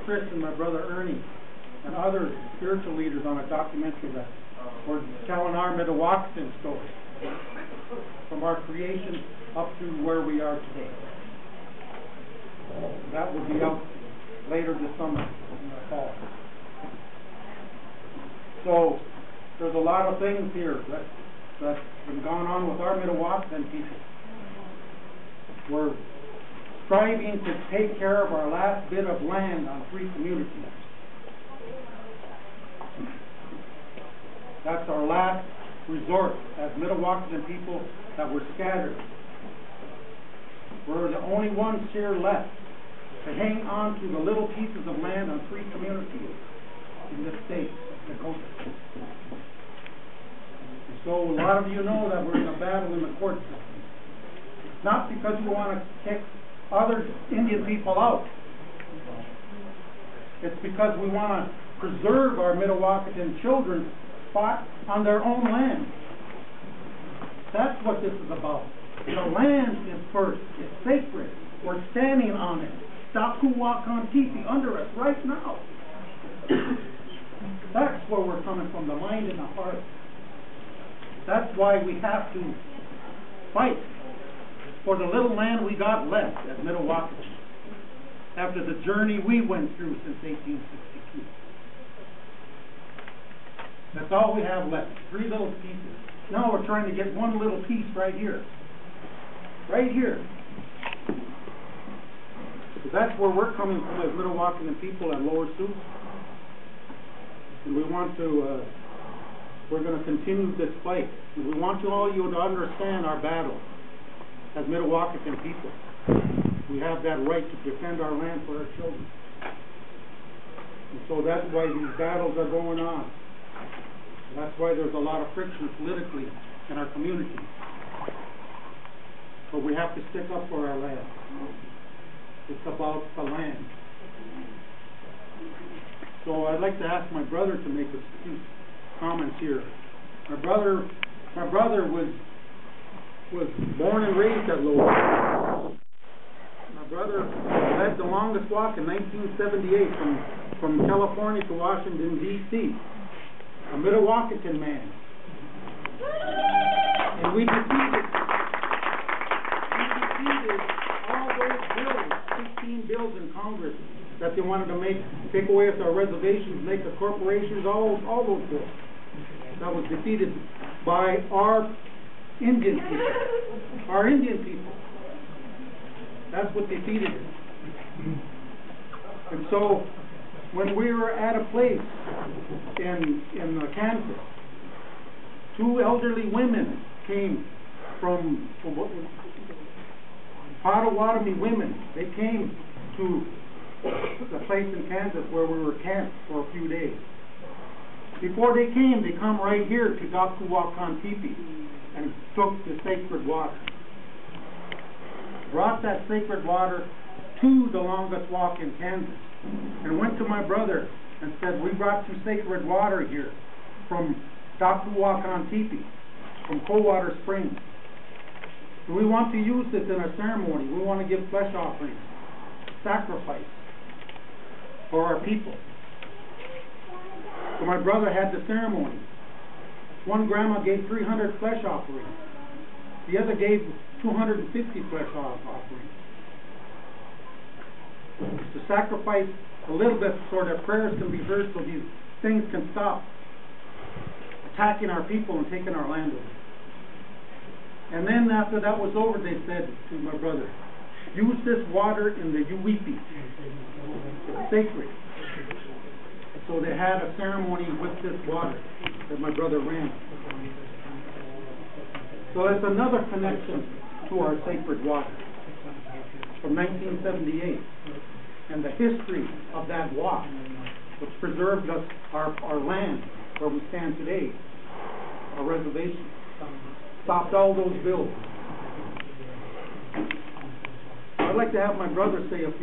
Chris and my brother Ernie and other spiritual leaders on a documentary that we're telling our Mdewakanton story from our creation up to where we are today. That will be out later this summer in the fall. So there's a lot of things here that's been going on with our Mdewakanton people. We're striving to take care of our last bit of land on 3 communities. That's our last resort as Mdewakanton people that were scattered. We're the only ones here left to hang on to the little pieces of land on 3 communities in this state of Dakota. And so a lot of you know that we're in a battle in the court system. It's not because we want to kick other Indian people out. It's because we want to preserve our Mdewakanton children's spot on their own land. That's what this is about. The land is first. It's sacred. We're standing on it. Dakuwakan Tipi under us right now. That's where we're coming from, the mind and the heart. That's why we have to fight for the little land we got left at Mdewakanton after the journey we went through since 1862. That's all we have left, 3 little pieces. Now we're trying to get one little piece right here. Right here. So that's where we're coming from as Mdewakanton people at Lower Sioux. And we want to, we're going to continue this fight. And we want all you to understand our battle as Mdewakanton people. We have that right to defend our land for our children. And so that's why these battles are going on. That's why there's a lot of friction politically in our community. But we have to stick up for our land. It's about the land. So I'd like to ask my brother to make a few comments here. My brother was born and raised at Lowell. My brother led the longest walk in 1978 from California to Washington, D.C. A Mdewakanton man. And we defeated all those bills, 15 bills in Congress that they wanted to take away us our reservations, make us corporations, all those bills. That was defeated by our Indian people. Our Indian people. That's what defeated it. And so when we were at a place in Kansas, 2 elderly women came from Potawatomi women. They came to the place in Kansas where we were camped for a few days. Before they came, they come right here to Dakuwakan Tipi and took the sacred water. Brought that sacred water to the longest walk in Kansas and went to my brother and said, we brought you sacred water here from Dakuwakan Tipi, from Coldwater Spring. And we want to use this in our ceremony. We want to give flesh offerings, sacrifice for our people. So my brother had the ceremony. One grandma gave 300 flesh offerings. The other gave 250 flesh offerings. To sacrifice a little bit so that prayers can be heard, so these things can stop attacking our people and taking our land away. And then after that was over, they said to my brother, use this water in the Uwipi. It's sacred. So they had a ceremony with this water that my brother ran. So it's another connection to our sacred water from 1978 and the history of that walk, which preserved us our land where we stand today, our reservation. Stopped all those bills. I'd like to have my brother say a few